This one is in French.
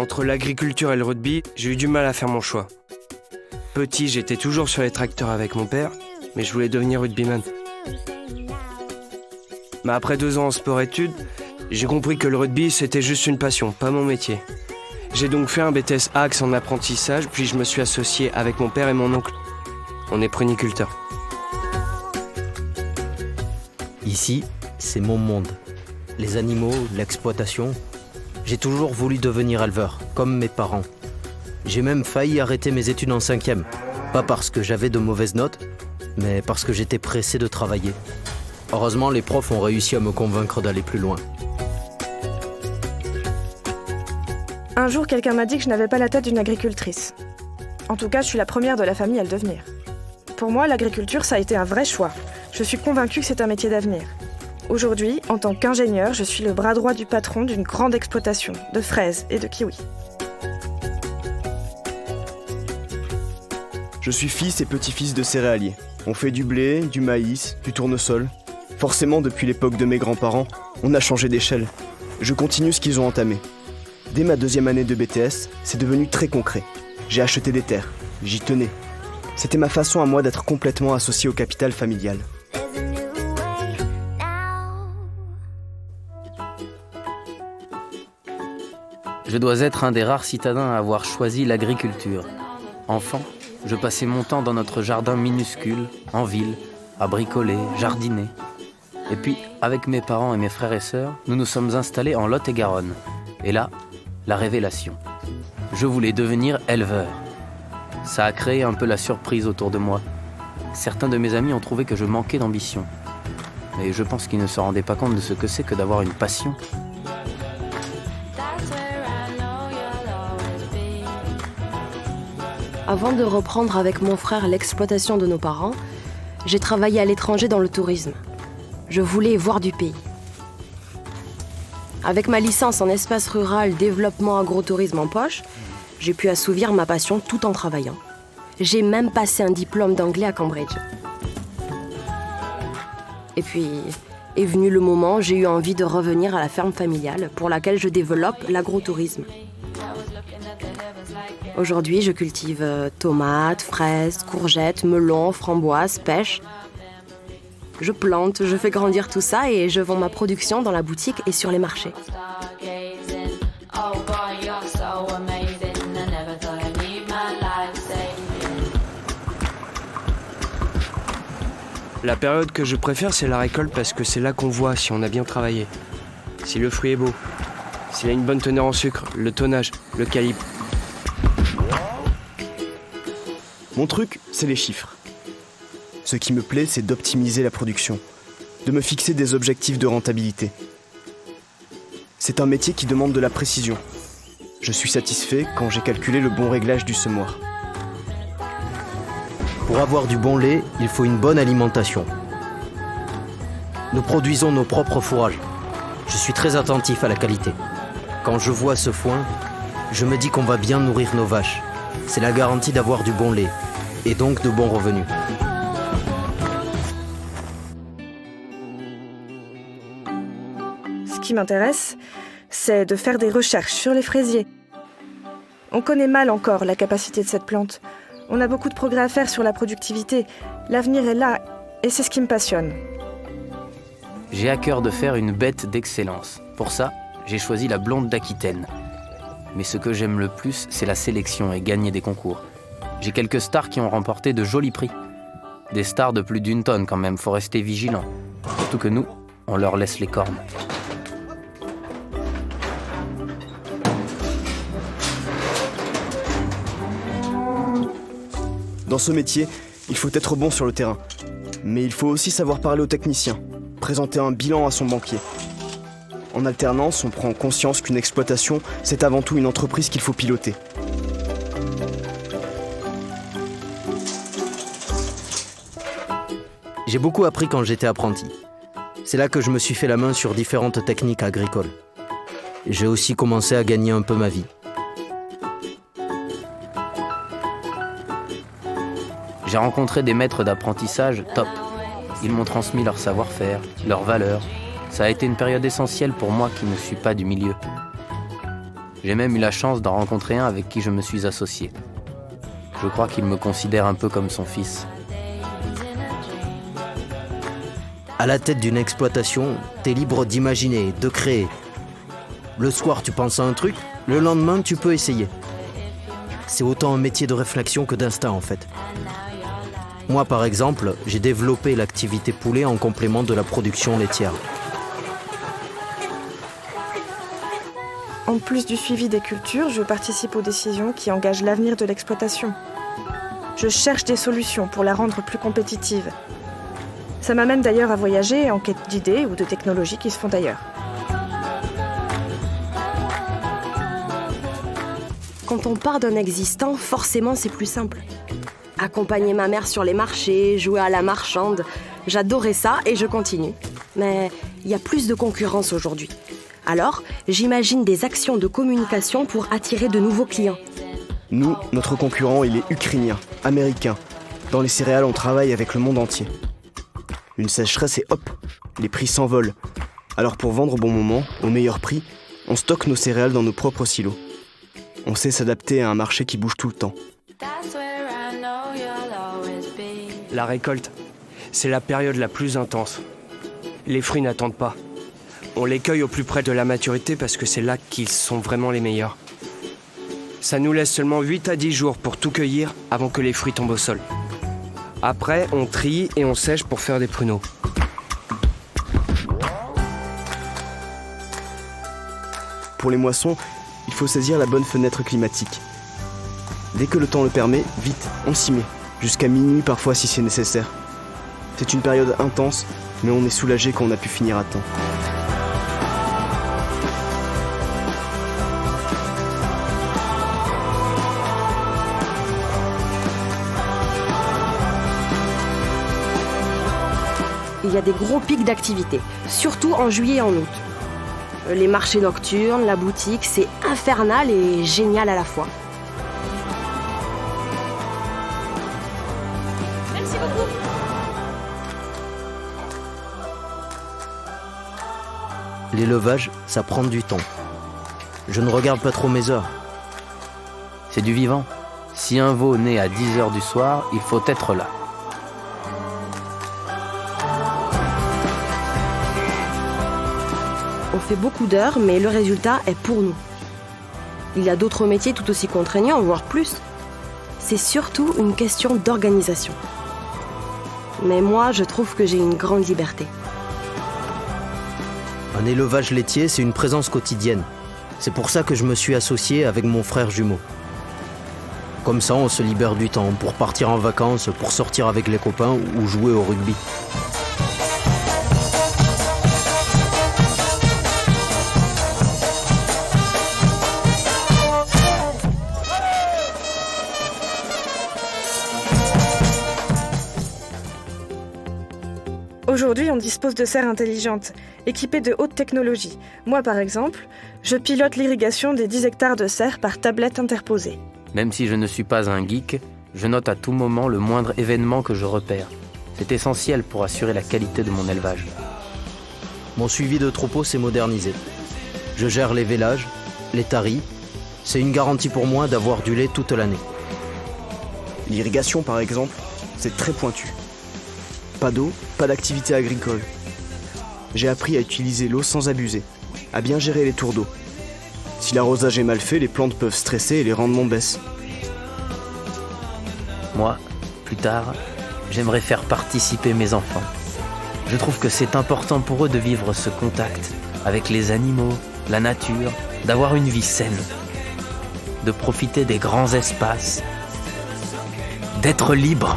Entre l'agriculture et le rugby, j'ai eu du mal à faire mon choix. Petit, j'étais toujours sur les tracteurs avec mon père, mais je voulais devenir rugbyman. Mais après 2 ans en sport-études, j'ai compris que le rugby, c'était juste une passion, pas mon métier. J'ai donc fait un BTS Axe en apprentissage, puis je me suis associé avec mon père et mon oncle. On est pruniculteurs. Ici, c'est mon monde. Les animaux, l'exploitation. J'ai toujours voulu devenir éleveur, comme mes parents. J'ai même failli arrêter mes études en 5e. Pas parce que j'avais de mauvaises notes, mais parce que j'étais pressé de travailler. Heureusement, les profs ont réussi à me convaincre d'aller plus loin. Un jour, quelqu'un m'a dit que je n'avais pas la tête d'une agricultrice. En tout cas, je suis la première de la famille à le devenir. Pour moi, l'agriculture, ça a été un vrai choix. Je suis convaincue que c'est un métier d'avenir. Aujourd'hui, en tant qu'ingénieur, je suis le bras droit du patron d'une grande exploitation de fraises et de kiwis. Je suis fils et petit-fils de céréaliers. On fait du blé, du maïs, du tournesol. Forcément, depuis l'époque de mes grands-parents, on a changé d'échelle. Je continue ce qu'ils ont entamé. Dès ma 2e année de BTS, c'est devenu très concret. J'ai acheté des terres, j'y tenais. C'était ma façon à moi d'être complètement associé au capital familial. Je dois être un des rares citadins à avoir choisi l'agriculture. Enfant, je passais mon temps dans notre jardin minuscule, en ville, à bricoler, jardiner. Et puis, avec mes parents et mes frères et sœurs, nous nous sommes installés en Lot-et-Garonne. Et là, la révélation. Je voulais devenir éleveur. Ça a créé un peu la surprise autour de moi. Certains de mes amis ont trouvé que je manquais d'ambition. Mais je pense qu'ils ne se rendaient pas compte de ce que c'est que d'avoir une passion. Avant de reprendre avec mon frère l'exploitation de nos parents, j'ai travaillé à l'étranger dans le tourisme. Je voulais voir du pays. Avec ma licence en espace rural, développement agrotourisme en poche, j'ai pu assouvir ma passion tout en travaillant. J'ai même passé un diplôme d'anglais à Cambridge. Et puis, est venu le moment, j'ai eu envie de revenir à la ferme familiale pour laquelle je développe l'agrotourisme. Aujourd'hui, je cultive tomates, fraises, courgettes, melons, framboises, pêches. Je plante, je fais grandir tout ça et je vends ma production dans la boutique et sur les marchés. La période que je préfère, c'est la récolte parce que c'est là qu'on voit si on a bien travaillé. Si le fruit est beau, s'il a une bonne teneur en sucre, le tonnage, le calibre. Mon truc, c'est les chiffres. Ce qui me plaît, c'est d'optimiser la production, de me fixer des objectifs de rentabilité. C'est un métier qui demande de la précision. Je suis satisfait quand j'ai calculé le bon réglage du semoir. Pour avoir du bon lait, il faut une bonne alimentation. Nous produisons nos propres fourrages. Je suis très attentif à la qualité. Quand je vois ce foin, je me dis qu'on va bien nourrir nos vaches. C'est la garantie d'avoir du bon lait, et donc de bons revenus. Ce qui m'intéresse, c'est de faire des recherches sur les fraisiers. On connaît mal encore la capacité de cette plante. On a beaucoup de progrès à faire sur la productivité. L'avenir est là, et c'est ce qui me passionne. J'ai à cœur de faire une bête d'excellence. Pour ça, j'ai choisi la blonde d'Aquitaine. Mais ce que j'aime le plus, c'est la sélection et gagner des concours. J'ai quelques stars qui ont remporté de jolis prix. Des stars de plus d'1 tonne quand même, faut rester vigilant. Surtout que nous, on leur laisse les cornes. Dans ce métier, il faut être bon sur le terrain. Mais il faut aussi savoir parler aux techniciens, présenter un bilan à son banquier. En alternance, on prend conscience qu'une exploitation, c'est avant tout une entreprise qu'il faut piloter. J'ai beaucoup appris quand j'étais apprenti. C'est là que je me suis fait la main sur différentes techniques agricoles. J'ai aussi commencé à gagner un peu ma vie. J'ai rencontré des maîtres d'apprentissage top. Ils m'ont transmis leur savoir-faire, leurs valeurs. Ça a été une période essentielle pour moi qui ne suis pas du milieu. J'ai même eu la chance d'en rencontrer un avec qui je me suis associé. Je crois qu'il me considère un peu comme son fils. À la tête d'une exploitation, t'es libre d'imaginer, de créer. Le soir, tu penses à un truc, le lendemain, tu peux essayer. C'est autant un métier de réflexion que d'instinct, en fait. Moi, par exemple, j'ai développé l'activité poulet en complément de la production laitière. En plus du suivi des cultures, je participe aux décisions qui engagent l'avenir de l'exploitation. Je cherche des solutions pour la rendre plus compétitive. Ça m'amène d'ailleurs à voyager en quête d'idées ou de technologies qui se font ailleurs. Quand on part d'un existant, forcément c'est plus simple. Accompagner ma mère sur les marchés, jouer à la marchande, j'adorais ça et je continue. Mais il y a plus de concurrence aujourd'hui. Alors, j'imagine des actions de communication pour attirer de nouveaux clients. Nous, notre concurrent, il est ukrainien, américain. Dans les céréales, on travaille avec le monde entier. Une sécheresse et hop, les prix s'envolent. Alors pour vendre au bon moment, au meilleur prix, on stocke nos céréales dans nos propres silos. On sait s'adapter à un marché qui bouge tout le temps. La récolte, c'est la période la plus intense. Les fruits n'attendent pas. On les cueille au plus près de la maturité parce que c'est là qu'ils sont vraiment les meilleurs. Ça nous laisse seulement 8 à 10 jours pour tout cueillir avant que les fruits tombent au sol. Après, on trie et on sèche pour faire des pruneaux. Pour les moissons, il faut saisir la bonne fenêtre climatique. Dès que le temps le permet, vite, on s'y met. Jusqu'à minuit parfois si c'est nécessaire. C'est une période intense, mais on est soulagé qu'on a pu finir à temps. Il y a des gros pics d'activité, surtout en juillet et en août. Les marchés nocturnes, la boutique, c'est infernal et génial à la fois. Merci beaucoup. L'élevage, ça prend du temps. Je ne regarde pas trop mes heures. C'est du vivant. Si un veau naît à 10h du soir, il faut être là. On fait beaucoup d'heures, mais le résultat est pour nous. Il y a d'autres métiers tout aussi contraignants, voire plus. C'est surtout une question d'organisation. Mais moi, je trouve que j'ai une grande liberté. Un élevage laitier, c'est une présence quotidienne. C'est pour ça que je me suis associé avec mon frère jumeau. Comme ça, on se libère du temps pour partir en vacances, pour sortir avec les copains ou jouer au rugby. Aujourd'hui, on dispose de serres intelligentes, équipées de haute technologie. Moi, par exemple, je pilote l'irrigation des 10 hectares de serres par tablette interposée. Même si je ne suis pas un geek, je note à tout moment le moindre événement que je repère. C'est essentiel pour assurer la qualité de mon élevage. Mon suivi de troupeau s'est modernisé. Je gère les vélages, les taris. C'est une garantie pour moi d'avoir du lait toute l'année. L'irrigation, par exemple, c'est très pointu. Pas d'eau, pas d'activité agricole. J'ai appris à utiliser l'eau sans abuser, à bien gérer les tours d'eau. Si l'arrosage est mal fait, les plantes peuvent stresser et les rendements baissent. Moi, plus tard, j'aimerais faire participer mes enfants. Je trouve que c'est important pour eux de vivre ce contact avec les animaux, la nature, d'avoir une vie saine, de profiter des grands espaces, d'être libre.